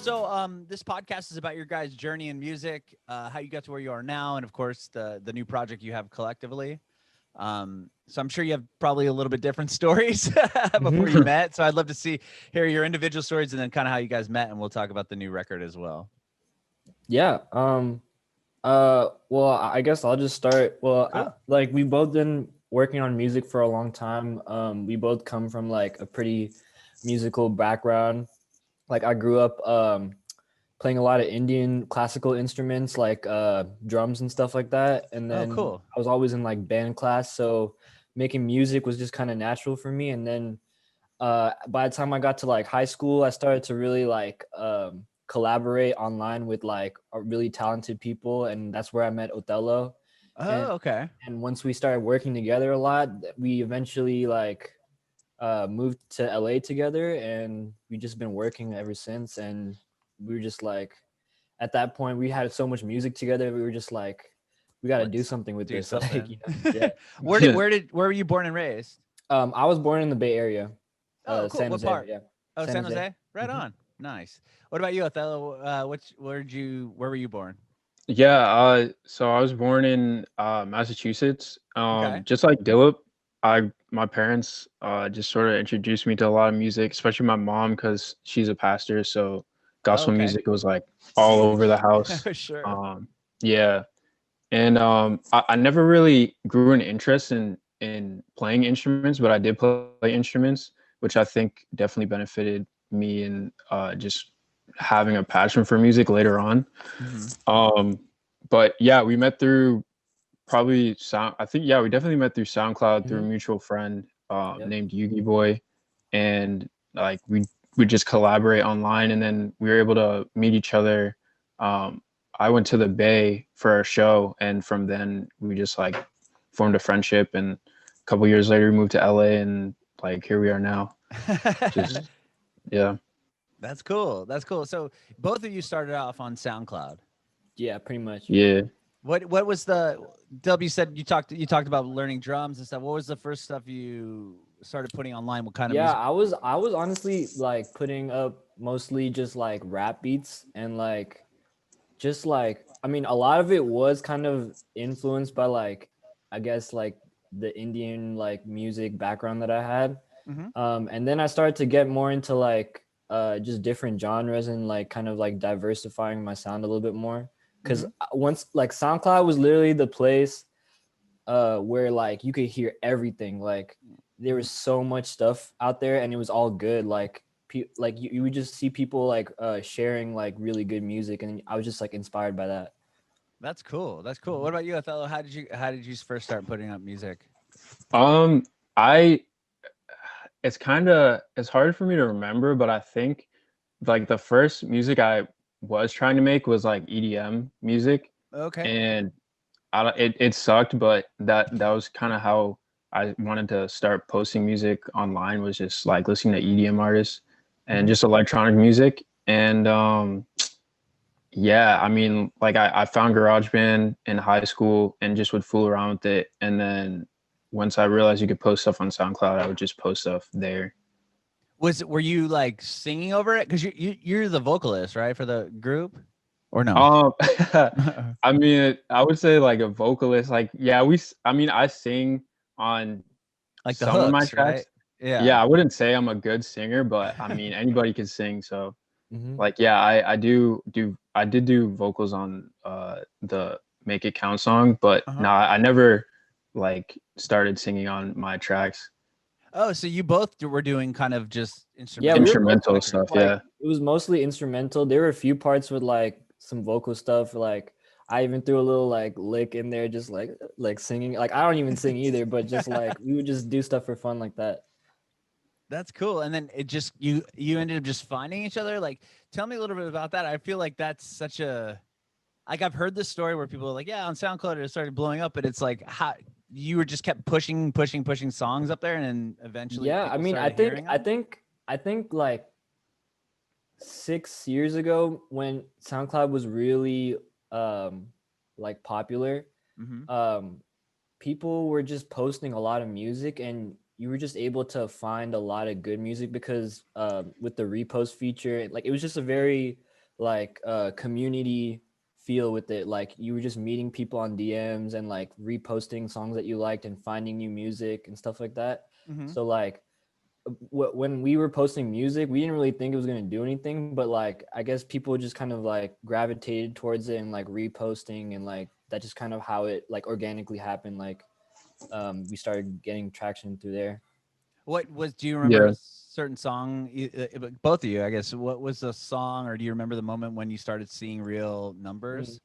So this podcast is about your guys' journey in music, how you got to where you are now, and of course the new project you have collectively. So I'm sure you have probably a little bit different stories before you met. So I'd love to hear your individual stories and then kind of how you guys met, and we'll talk about the new record as well. Yeah. Well, I guess I'll just start. Well, Cool. like we both been working on music for a long time. We both come from like a pretty musical background. Like I grew up playing a lot of Indian classical instruments like drums and stuff like that. And Oh, then cool. I was always in like band class, so making music was just kind of natural for me. And then by the time I got to like high school, I started to really like collaborate online with like really talented people, and that's where I met Othello. Oh, And okay. and once we started working together a lot, we eventually like moved to LA together, and we just been working ever since. And we were just like, at that point, we had so much music together. We were just like, we got to do Let's something with do this. Like, something. yeah. Where were you born and raised? I was born in the Bay Area, Oh, cool. San What Jose. part? Yeah, Oh, San San Jose. Jose. Right on. Nice. What about you, Othello? Where were you born? Yeah, so I was born in Massachusetts. Okay. Just like Dilip, my parents just sort of introduced me to a lot of music, especially my mom because she's a pastor, so Oh, gospel okay. music was like all over the house. Sure. Yeah, and I never really grew an interest in playing instruments, but I did play instruments, which I think definitely benefited me in just having a passion for music later on. Hmm. Um, but yeah, we met through probably sound. I think yeah, we definitely met through SoundCloud through a Hmm. mutual friend Yep. named Yugi Boy, and like we just collaborate online, and then we were able to meet each other. Um, I went to the Bay for a show, and from then we just like formed a friendship, and a couple years later we moved to LA, and like here we are now. Hmm. Just yeah, That's cool. That's cool. So both of you started off on SoundCloud. Yeah, pretty much. yeah. What was the W said you talked about learning drums and stuff. What was the first stuff you started putting online? What kind of Yeah, music? I was honestly like putting up mostly just like rap beats and like just like, I mean, a lot of it was kind of influenced by like, I guess like the Indian like music background that I had. Hmm. And then I started to get more into like just different genres and like kind of like diversifying my sound a little bit more. Because Hmm. once like SoundCloud was literally the place where like you could hear everything. Like there was so much stuff out there, and it was all good. Like like you would just see people like sharing like really good music, and I was just like inspired by that. That's cool. That's cool. What about you, Othello? How did you first start putting up music? Um, I it's hard for me to remember, but I think like the first music I was trying to make was like EDM music, Okay. and it sucked, but that was kind of how I wanted to start posting music online, was just like listening to EDM artists and Hmm. just electronic music. And yeah, I mean, like I found GarageBand in high school and just would fool around with it. And then once I realized you could post stuff on SoundCloud, I would just post stuff there. Were you like singing over it? Because you're the vocalist, right, for the group, or no? Um, I mean, I would say like a vocalist. Like, yeah, I mean, I sing on Like the some of my hooks, right? tracks. Yeah. Yeah, I wouldn't say I'm a good singer, but I mean, anybody can sing. So, Hmm. like, yeah, I did do vocals on the Make It Count song, but no, Uh-huh. I never like started singing on my tracks. Oh, so you both were doing kind of just Yeah, we were instrumental both Instrumental kind of stuff, creating. like, yeah. it was mostly instrumental. There were a few parts with like some vocal stuff. Like I even threw a little like lick in there, just like singing. Like I don't even sing either, but just like we would just do stuff for fun like that. That's cool. And then it just you ended up just finding each other. Like, tell me a little bit about that. I feel like that's such a like I've heard this story where people are like, yeah, on SoundCloud it started blowing up, but it's like how you were just kept pushing songs up there, and then eventually Yeah, I people mean, started hearing them. I think like 6 years ago when SoundCloud was really um like popular, Mm-hmm. um people were just posting a lot of music, and you were just able to find a lot of good music because with the repost feature, like it was just a very like community feel with it. Like you were just meeting people on DMs and like reposting songs that you liked and finding new music and stuff like that. Mm-hmm. So like when we were posting music, we didn't really think it was going to do anything, but like I guess people just kind of like gravitated towards it and like reposting, and like that's just kind of how it like organically happened. Like we started getting traction through there. Do you remember Yeah. a certain song, both of you, I guess, what was the song, or do you remember the moment when you started seeing real numbers?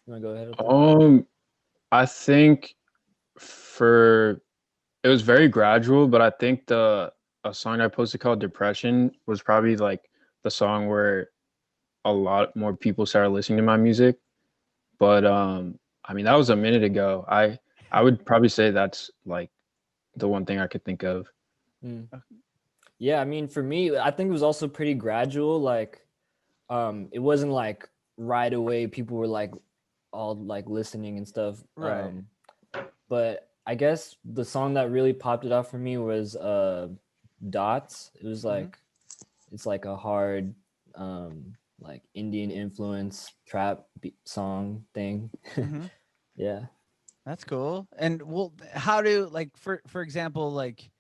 You want to go ahead with that? I think it was very gradual, but I think a song I posted called Depression was probably like the song where a lot more people started listening to my music. But I mean, that was a minute ago. I would probably say that's like the one thing I could think of. Yeah, I mean, for me, I think it was also pretty gradual. Like, it wasn't like right away people were like all like listening and stuff. Right. But I guess the song that really popped it off for me was Dots. It was like it's like a hard like Indian influence trap song thing. Yeah. That's cool. And well, how do, like, for example, like,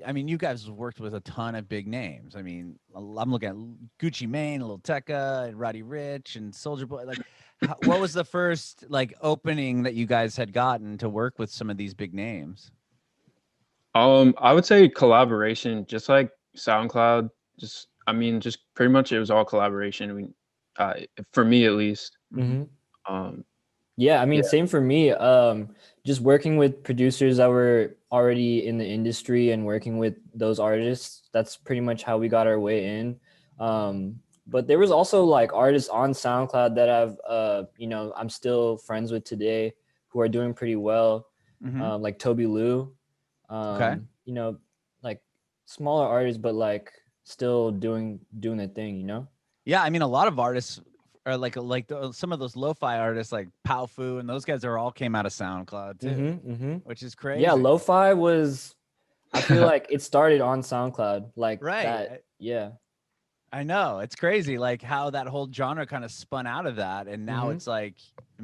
I mean, you guys worked with a ton of big names. I mean, I'm looking at Gucci Mane, Lil Tecca, and Roddy Ricch, and Soulja Boy. Like, what was the first like opening that you guys had gotten to work with some of these big names? I would say collaboration, just like SoundCloud. Just I mean, just pretty much it was all collaboration. I mean, for me at least. Yeah, I mean, same for me. Just working with producers that were already in the industry and working with those artists, that's pretty much how we got our way in. But there was also like artists on SoundCloud that I've, you know, I'm still friends with today who are doing pretty well, like Toby Lou. Okay. You know, like smaller artists, but like still doing their thing, you know? Yeah, I mean, a lot of artists are like some of those lo-fi artists like Powfu, and those guys are all came out of SoundCloud too, which is crazy. Yeah, lo-fi was, I feel like it started on SoundCloud, like right. that. Yeah, I know, it's crazy, like how that whole genre kind of spun out of that, and now it's like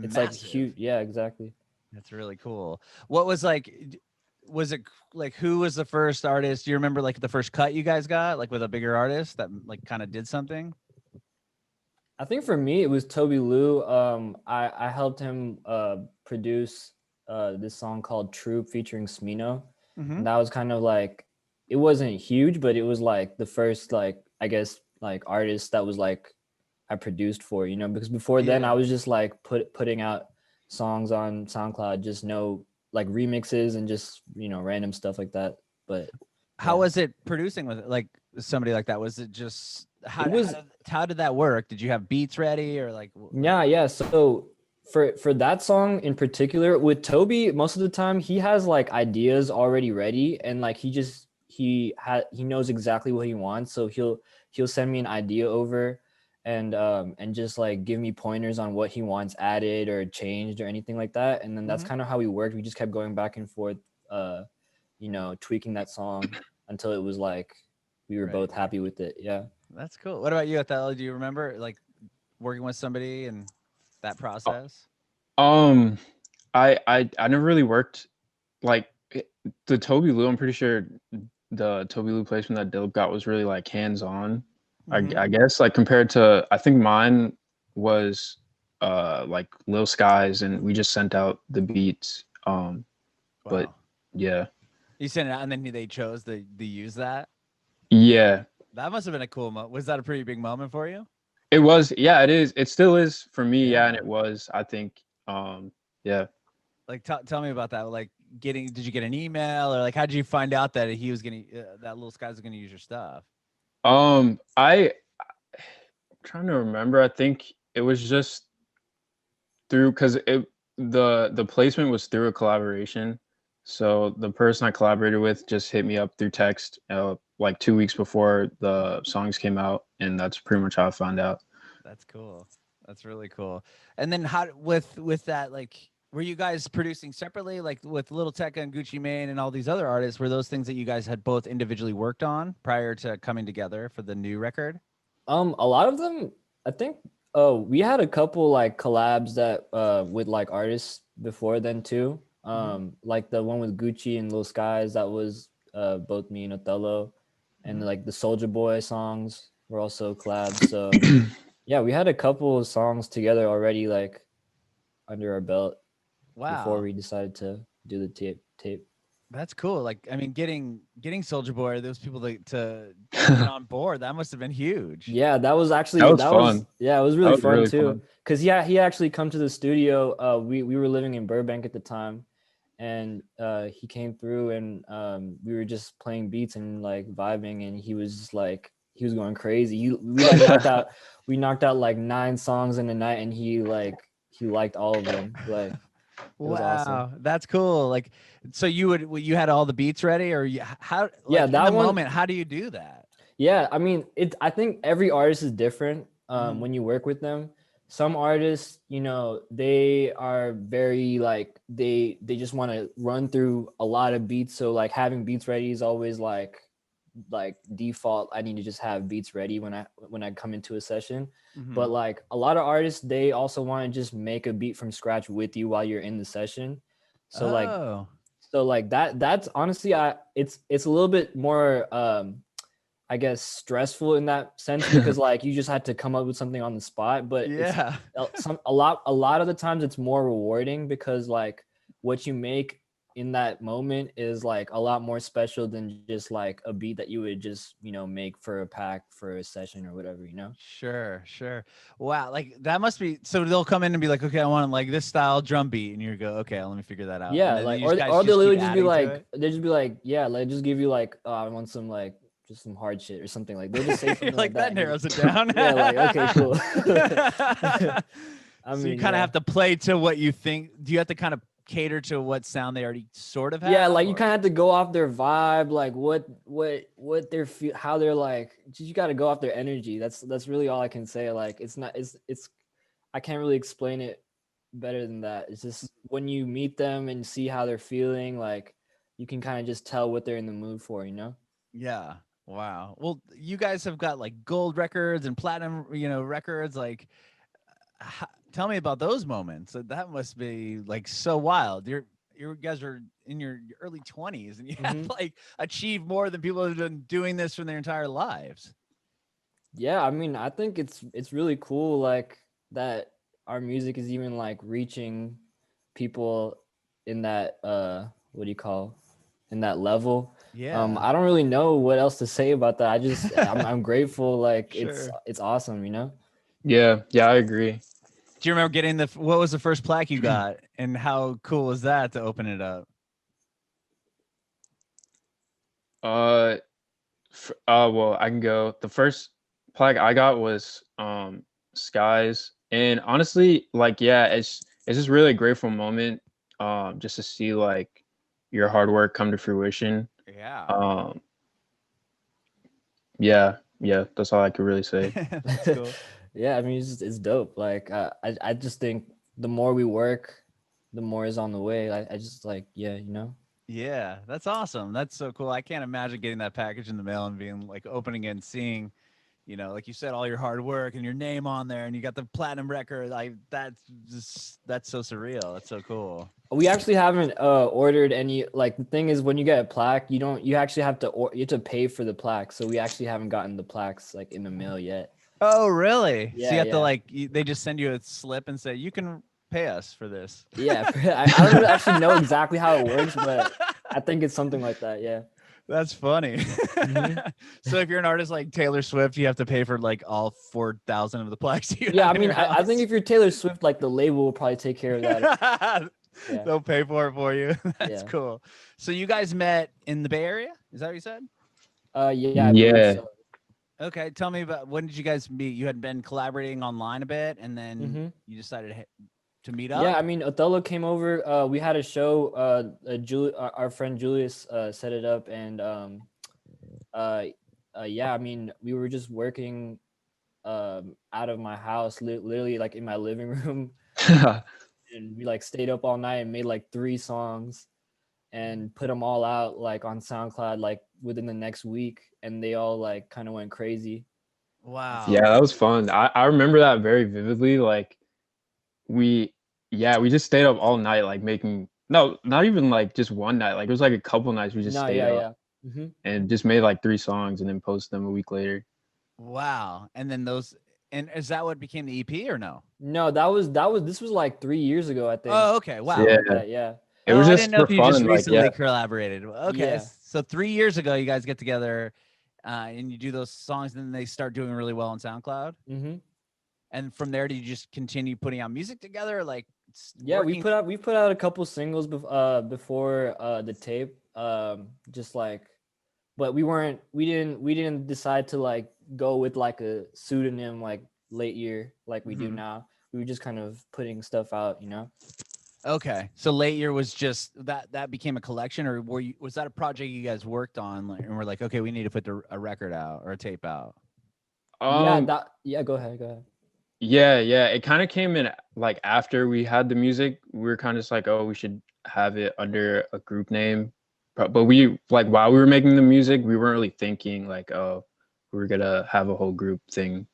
it's massive. like huge. Yeah, exactly. That's really cool. What was like? Was it like, who was the first artist? Do you remember like the first cut you guys got, like with a bigger artist that like kind of did something? I think for me it was Toby Lou. I helped him produce this song called Troop featuring Smino. And that was kind of like, it wasn't huge, but it was like the first, like, I guess like artist that was like I produced for, you know, because before then I was just like putting out songs on SoundCloud, just no like remixes and just, you know, random stuff like that. But how was it producing with like somebody like that? Was it just how did that work? Did you have beats ready or like? Yeah. So for that song in particular with Toby, most of the time he has like ideas already ready, and like he knows exactly what he wants. So he'll send me an idea over and just like give me pointers on what he wants added or changed or anything like that. And then that's kind of how we worked. We just kept going back and forth, you know, tweaking that song until it was like we were both happy with it. Yeah. That's cool. What about you, Othello? Do you remember like working with somebody and that process? I never really worked like the Toby Lou. I'm pretty sure the Toby Lou placement that Dilip got was really like hands-on. I guess like compared to, I think mine was like Lil Skies, and we just sent out the beats. But yeah, you sent it out and then they chose to use that. Yeah, that must have been a cool moment. Was that a pretty big moment for you? It was. Yeah, it is. It still is for me. Yeah, and it was. I think. Yeah. Like, tell me about that. Like, did you get an email, or like, how did you find out that he was gonna that Lil Skies was gonna use your stuff? I'm trying to remember. I think it was just through, because the placement was through a collaboration. So the person I collaborated with just hit me up through text like 2 weeks before the songs came out, and that's pretty much how I found out. That's cool. That's really cool. And then how with that, like, were you guys producing separately, like with Lil Tecca and Gucci Mane and all these other artists? Were those things that you guys had both individually worked on prior to coming together for the new record? A lot of them, I think. Oh, we had a couple like collabs that with like artists before then too. Like the one with Gucci and Lil Skies, that was both me and Othello, and like the Soldier Boy songs were also collabs. So yeah, we had a couple of songs together already, like under our belt before Wow. we decided to do the tape. That's cool. Like, I mean, getting Soldier Boy, those people to get on board, that must have been huge. Yeah, that was actually That was fun. yeah, it was That really was fun really too. fun. Cause yeah, he actually come to the studio. We were living in Burbank at the time, and he came through, and we were just playing beats and like vibing, and he was just like he was going crazy. We like knocked out like 9 songs in a night, and he liked all of them. Like it was awesome. Wow, that's cool. Like, so you had all the beats ready, or how? Yeah, Like in that the one. moment, how do you do that? Yeah, I mean, I think every artist is different when you work with them. Some artists, you know, they are very like they just want to run through a lot of beats. So like having beats ready is always like default. I need to just have beats ready when I come into a session. But like a lot of artists, they also want to just make a beat from scratch with you while you're in the session. So like Oh, that's honestly it's a little bit more I guess stressful in that sense because like you just had to come up with something on the spot, but it's yeah. a lot of the times it's more rewarding because like what you make in that moment is like a lot more special than just like a beat that you would just, you know, make for a pack for a session or whatever, you know? Sure, sure. Wow, like that must be so they'll come in and be like, okay, I want like this style drum beat, and you go, okay, let me figure that out. And Yeah, then like you guys or they'll just keep literally just be adding to like it. they just be like, yeah, like just give you like I want some like just some hard shit or something like they'll just say You're something like like that that and you're narrows it down. yeah, like okay, cool. I So you mean, kind of yeah. have to play to what you think. Do you have to kind of cater to what sound they already sort of Yeah, have? like you Or kind of have to go off their vibe, like what they're feel, how they're like. You got to go off their energy. That's really all I can say. Like it's not it's I can't really explain it better than that. It's just when you meet them and see how they're feeling, like you can kind of just tell what they're in the mood for, you know? yeah. Wow. Well, you guys have got like gold records and platinum, records. Like, tell me about those moments. That must be like so wild. You guys are in your early 20s and you have like achieved more than people have been doing this for their entire lives. Yeah, I mean, I think it's really cool like that our music is even like reaching people in that what do you call in that level. Yeah. I don't really know what else to say about that. I'm grateful. Like Sure. it's awesome, you know? Yeah, I agree. Do you remember getting what was the first plaque you got and how cool was that to open it up? Well, I can go. The first plaque I got was Skies, and honestly, like, yeah, it's just really a grateful moment, just to see like your hard work come to fruition. Yeah. Um, yeah, that's all I could really say. That's cool. Yeah, I mean it's dope. Like I just think the more we work, the more is on the way. I just like, yeah, you know? Yeah, that's awesome. That's so cool. I can't imagine getting that package in the mail and being like opening it and seeing, like you said, all your hard work and your name on there, and you got the platinum record. Like that's so surreal. That's so cool. We actually haven't ordered any. Like the thing is, when you get a plaque, you actually have to you have to pay for the plaque. So we actually haven't gotten the plaques like in the mail yet. Oh, really? So you Yeah, have to yeah, they just send you a slip and say you can pay us for this. yeah. I don't actually know exactly how it works, but I think it's something like that. Yeah. That's funny. So if you're an artist like Taylor Swift, you have to pay for like all 4,000 of the plaques you Yeah, I have in mean, your I think house. if you're Taylor Swift, like the label will probably take care of that. Yeah, They'll pay for it for you. That's yeah. cool. So you guys met in the Bay Area? Is that what you said? Yeah, I believe Yeah. so. Okay, tell me about when did you guys meet? You had been collaborating online a bit, and then you decided to meet Yeah, up. I mean, Othello came over. We had a show. Our friend Julius set it up, and yeah, I mean, we were just working out of my house, literally like in my living room, and we like stayed up all night and made like 3 songs and put them all out like on SoundCloud like within the next week, and they all like kind of went crazy. Wow. Yeah, that was fun. I remember that very vividly. Like we we just stayed up all night, like making, no, not even like just one night. Like it was like a couple nights we just No, stayed yeah, up yeah. Hmm. and just made like 3 songs and then posted them a week later. Wow. And then those, and is that what became the EP or no? No, this was like 3 years ago, I think. Oh, okay. Wow. Yeah. Something like that, yeah. It Oh, was I didn't just know for if you just fun, like recently collaborated. Okay. Yeah. So 3 years ago, you guys get together and you do those songs, and then they start doing really well on SoundCloud. Hmm. And from there, do you just continue putting out music together? Like, Yeah, working? we put out a couple singles before the tape. Just like, but we didn't decide to like go with like a pseudonym like late year like we do Mhm. now. We were just kind of putting stuff out, you know. Okay. So late year was just that became a collection, or was that a project you guys worked on and we're like, okay, we need to put a record out or a tape out? Yeah, go ahead, go ahead. Yeah, it kind of came in like after we had the music. We were kind of just like, oh, we should have it under a group name. But we, like, while we were making the music, we weren't really thinking like, oh, we're gonna have a whole group thing.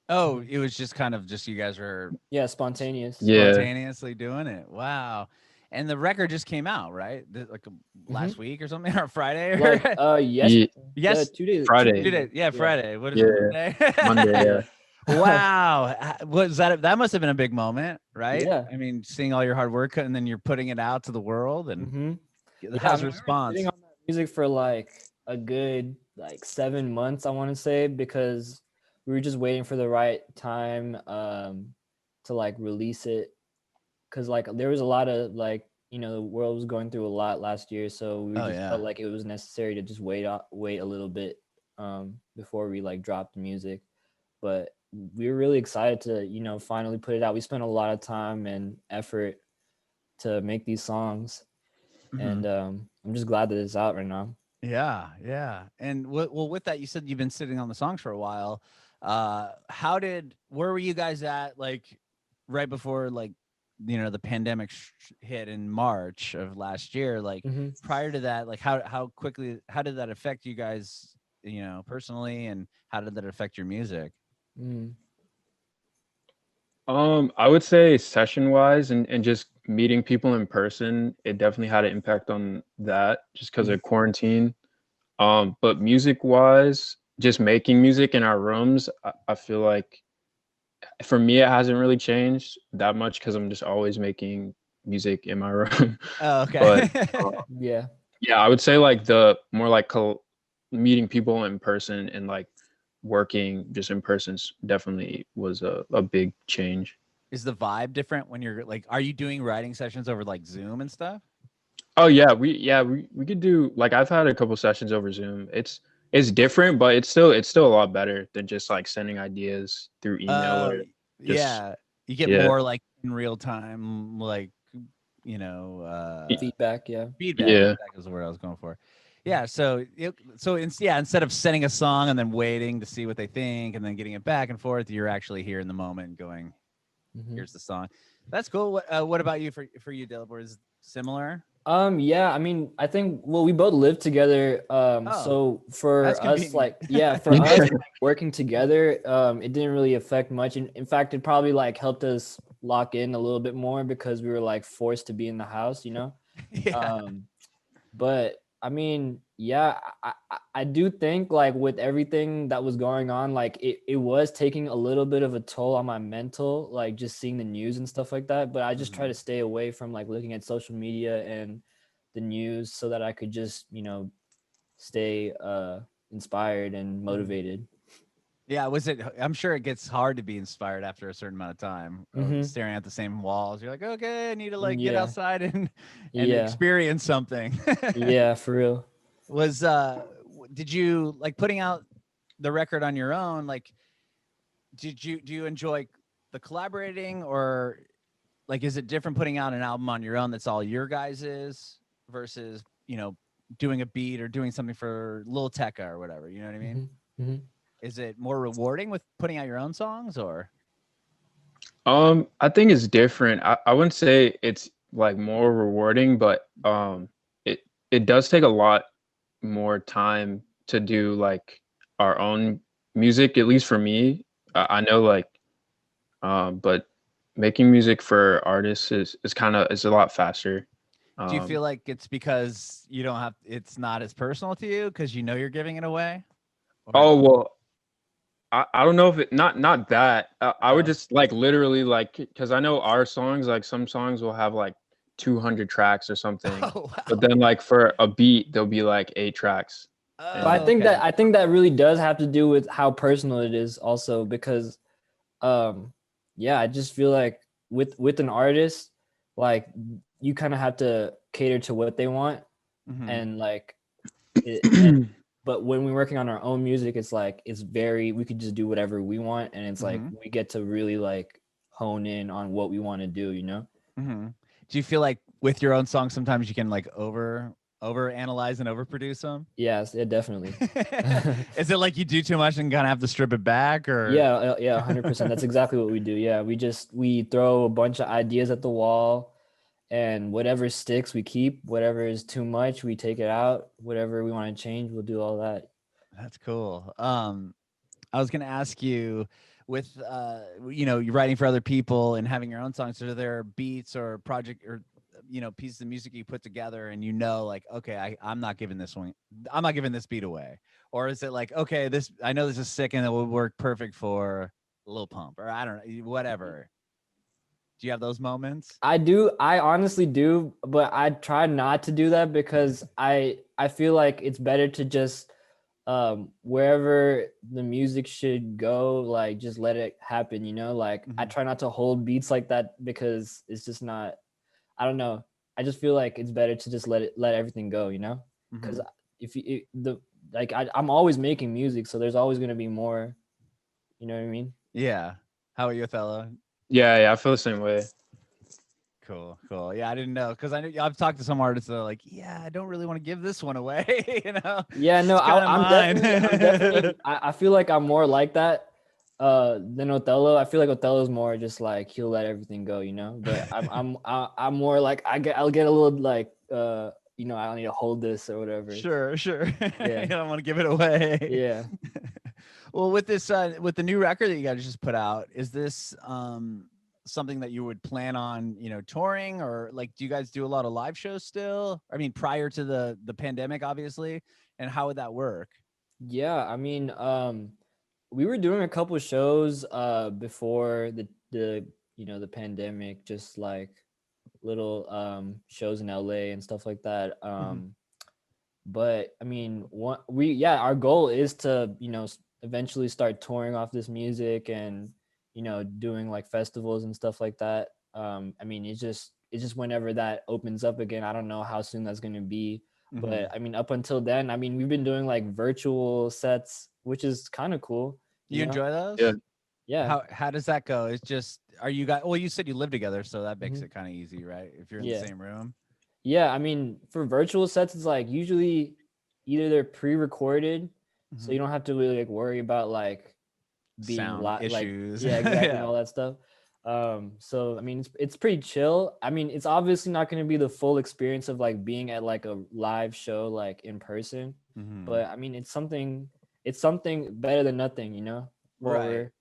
Oh, it was just kind of just you guys were Yeah, spontaneous. Yeah. spontaneously doing it. Wow. And the record just came out, right? Like last week or something, or Friday? Or Like yes, Ye- yes, 2 days. Friday. 2 days. Yeah, Friday. What is Yeah. it? Monday? Monday. Yeah. Wow. Was that must have been a big moment, right? Yeah. I mean, seeing all your hard work and then you're putting it out to the world and Mm-hmm. it has a response. We were sitting on that music for like a good like 7 months, I want to say, because we were just waiting for the right time to like release it, because like there was a lot of like, you know, the world was going through a lot last year, so we just felt like it was necessary to just wait a little bit before we like dropped the music. But we were really excited to, you know, finally put it out. We spent a lot of time and effort to make these songs. Mhm. And I'm just glad that it's out right now. Yeah. And well, with that, you said you've been sitting on the songs for a while. Where were you guys at, like right before, like, you know, the pandemic hit in March of last year? Like prior to that, like how did that affect you guys, you know, personally, and how did that affect your music? I would say session wise and just meeting people in person, it definitely had an impact on that just because of quarantine. But music wise, just making music in our rooms, I feel like for me it hasn't really changed that much because I'm just always making music in my room. Oh, okay. But Yeah, I would say like the more like meeting people in person and like working just in person definitely was a big change. Is the vibe different when you're like, are you doing writing sessions over like Zoom and stuff? Oh yeah, we could do, like, I've had a couple sessions over Zoom. It's different, but it's still a lot better than just like sending ideas through email or just Yeah, you get more like in real time, like, you know, feedback. Yeah, feedback is the word I was going for. Yeah, so instead of sending a song and then waiting to see what they think and then getting it back and forth, you're actually here in the moment and going, here's the song. That's cool. What about you, for you, Dilip? Or is it similar? Yeah, I mean, I think, well, we both live together. So for that's us, convenient. for us working together, it didn't really affect much. In fact, it probably like helped us lock in a little bit more because we were like forced to be in the house, you know? Yeah. But I mean, yeah, I do think like with everything that was going on, like it was taking a little bit of a toll on my mental, like just seeing the news and stuff like that. But I just try to stay away from like looking at social media and the news so that I could just, you know, stay inspired and motivated. Yeah, I'm sure it gets hard to be inspired after a certain amount of time staring at the same walls. You're like, okay, I need to like get outside and experience something. Yeah, for real. Did you like putting out the record on your own? Like, do you enjoy the collaborating, or like is it different putting out an album on your own that's all your guys's versus, you know, doing a beat or doing something for Lil Tecca or whatever? You know what I mean? Is it more rewarding with putting out your own songs, or? I think it's different. I wouldn't say it's like more rewarding, but it does take a lot more time to do like our own music, at least for me, I know like, but making music for artists is kind of is a lot faster. Do you feel like it's because you don't have, it's not as personal to you because you know you're giving it away? Or, Oh well, I don't know if it not that. I would just like literally like because I know our songs, like some songs will have like 200 tracks or something, oh, wow. but then like for a beat there'll be like 8 tracks. Oh, But okay. I think that really does have to do with how personal it is also because yeah, I just feel like with an artist, like you kind of have to cater to what they want Mhm. and like and but when we're working on our own music, it's like it's very we could just do whatever we want and it's like we get to really like hone in on what we want to do, you know? Mm-hmm. Do you feel like with your own songs sometimes you can like over analyze and overproduce them? Yes, yeah, definitely. Is it like you do too much and kind of have to strip it back, or? Yeah, 100%. That's exactly what we do. Yeah, we throw a bunch of ideas at the wall, and whatever sticks, we keep. Whatever is too much, we take it out. Whatever we want to change, we'll do all that. That's cool. I was gonna ask you, with you know, you're writing for other people and having your own songs, are there beats or project or pieces of music you put together and like, okay, I'm not giving this one, I'm not giving this beat away, or is it like, okay, this, I know this is sick and it will work perfect for Lil Pump, or I don't know, whatever. Do you have those moments? I do. I honestly do, but I try not to do that because I feel like it's better to just wherever the music should go, like just let it happen, you know? Like I try not to hold beats like that because it's just not, I don't know. I just feel like it's better to just let everything go, you know? Because if you I'm always making music, so there's always gonna be more. You know what I mean? Yeah. How about you, Othello? Yeah, I feel the same way. Cool. Yeah, I didn't know because I know I've talked to some artists that are like, yeah, I don't really want to give this one away. Yeah, no, It's kinda I'm mine. definitely. I feel like I'm more like that than Othello. I feel like Othello's more just like he'll let everything go, you know. But I'm more like I'll get a little like I don't need to hold this or whatever. Sure. Yeah. You don't want to give it away. Yeah. Well, with this with the new record that you guys just put out, is this something that you would plan on, touring, or like do you guys do a lot of live shows still? I mean, prior to the pandemic, obviously, and how would that work? Yeah, I mean, we were doing a couple of shows before the pandemic, just like little shows in LA and stuff like that. But I mean, our goal is to eventually start touring off this music and doing like festivals and stuff like that. I mean, it's just whenever that opens up again. I don't know how soon that's going to be, but I mean, up until then, I mean, we've been doing like virtual sets, which is kind of cool. You enjoy those? Yeah. Yeah. How does that go? It's just, are you guys, well, you said you live together, so that makes it kind of easy, right? If you're in the same room. Yeah, I mean, for virtual sets, it's like usually either they're pre-recorded, so you don't have to really like worry about like being sound issues. Like, yeah, exactly, and all that stuff. So I mean, it's pretty chill. I mean, it's obviously not going to be the full experience of like being at like a live show like in person, but I mean, it's something better than nothing, you know, while we're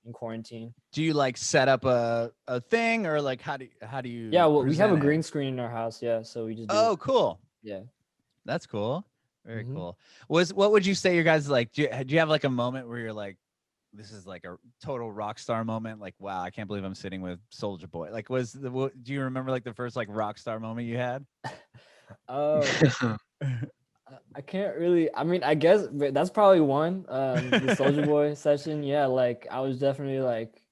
in quarantine. Do you like set up a thing, or like how do you? Yeah, well, we have a present it? green screen in our house. Yeah, so we just do Oh, it. cool. Yeah. That's cool. Very cool. What would you say your guys like? Do you have like a moment where you're like, this is like a total rock star moment? Like, wow, I can't believe I'm sitting with Soulja Boy. Like, do you remember like the first like rock star moment you had? I can't really. I mean, I guess that's probably one. The Soulja Boy session. Yeah, like I was definitely like,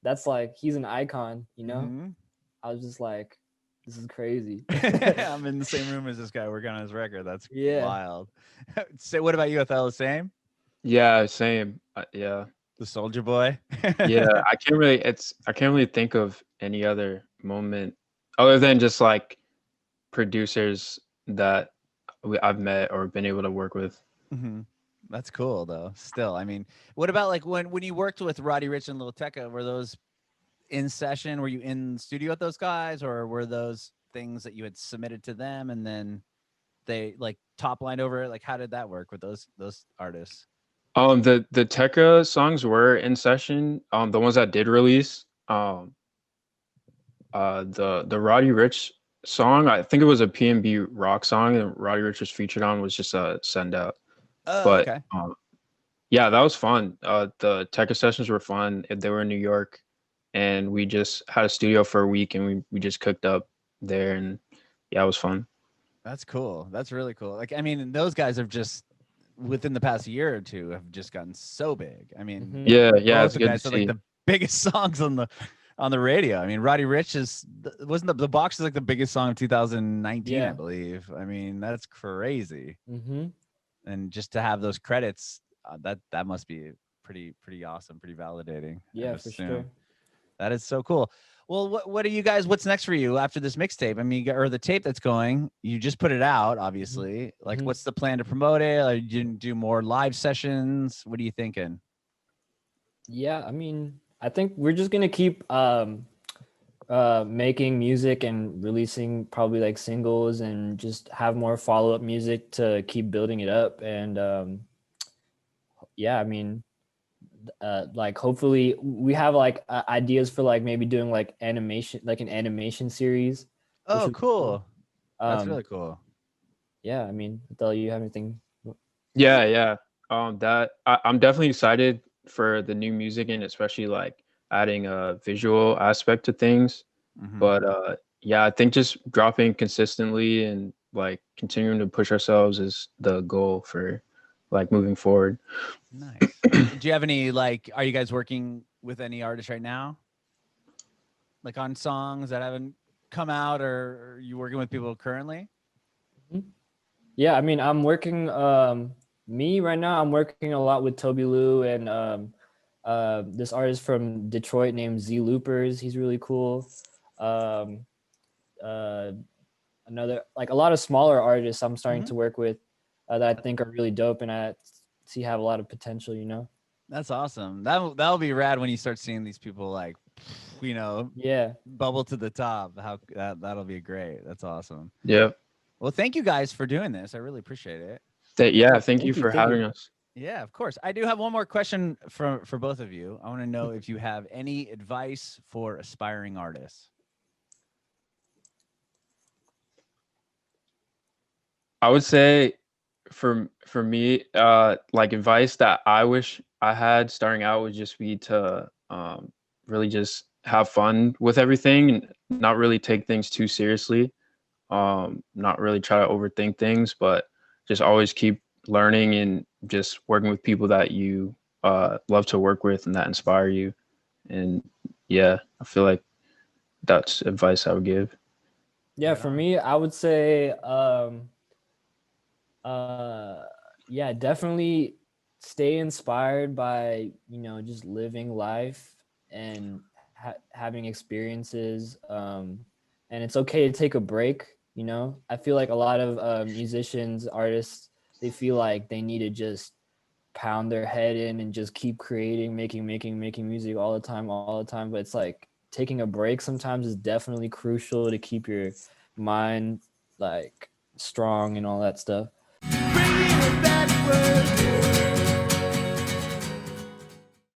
that's like he's an icon. You know, I was just like, this is crazy. I'm in the same room as this guy working on his record. That's wild. So, what about you, Othello? Same? Yeah, same. Yeah. The Soulja Boy. Yeah, I can't really think of any other moment other than just like producers that I've met or been able to work with. That's cool though. Still, I mean, what about like when you worked with Roddy Ricch and Lil Tecca? Were those in session? Were you in studio with those guys, or were those things that you had submitted to them and then they like top lined over it? Like, how did that work with those artists? The Tekka songs were in session. The ones that did release. The Roddy Ricch song, I think it was a P&B rock song, and Roddy Ricch was featured on was just a send out. Oh, But okay. yeah, that was fun. The Tekka sessions were fun. They were in New York, and we just had a studio for a week, and we just cooked up there, and yeah, it was fun. That's cool. That's really cool. Like, I mean, those guys have just within the past year or two have just gotten so big. I mean, Mhm. Yeah, both it's the good guys to had like see. the biggest songs on the radio. I mean, Roddy Ricch wasn't the box is like the biggest song of 2019, I Yeah. believe. I mean, that's crazy. Mm-hmm. And just to have those credits, that must be pretty awesome, pretty validating. I Yeah, would for assume. sure. That is so cool. Well, what are you guys? What's next for you after this mixtape? I mean, or the tape that's going. You just put it out, obviously. Like, Mhm. what's the plan to promote it? Are you gonna do more live sessions? What are you thinking? Yeah, I mean, I think we're just gonna keep making music and releasing probably like singles and just have more follow-up music to keep building it up. And yeah, I mean, like hopefully we have like ideas for like maybe doing like animation, like an animation series, which Oh, would be cool. cool. That's really cool. Yeah, I mean, Othello, you have anything? Yeah. I'm definitely excited for the new music, and especially like adding a visual aspect to things. Mhm. But yeah, I think just dropping consistently and like continuing to push ourselves is the goal for like moving forward. Nice. Do you have any like? Are you guys working with any artists right now? Like on songs that haven't come out, or are you working with people currently? Yeah, I mean, I'm working. Me right now, I'm working a lot with Toby Lou and this artist from Detroit named Z Loopers. He's really cool. Um, uh, Another like a lot of smaller artists I'm starting Mhm. to work with that I think are really dope and I see have a lot of potential. You know? That's awesome. That'll be rad when you start seeing these people like, Yeah. bubble to the top. That'll be great. That's awesome. Yeah. Well, thank you guys for doing this. I really appreciate it. Yeah, Yeah. thank you for Thank having you. us. Yeah, of course. I do have one more question for both of you. I want to know if you have any advice for aspiring artists. I would say for me, like advice that I wish I had starting out would just be to really just have fun with everything and not really take things too seriously. Not really try to overthink things, but just always keep learning and just working with people that you love to work with and that inspire you. And yeah, I feel like that's advice I would give. Yeah. Right For on. me, I would say uh yeah, definitely stay inspired by just living life and having experiences, and it's okay to take a break. I feel like a lot of musicians, artists, they feel like they need to just pound their head in and just keep creating, making music all the time, but it's like taking a break sometimes is definitely crucial to keep your mind like strong and all that stuff. Bringing it backward.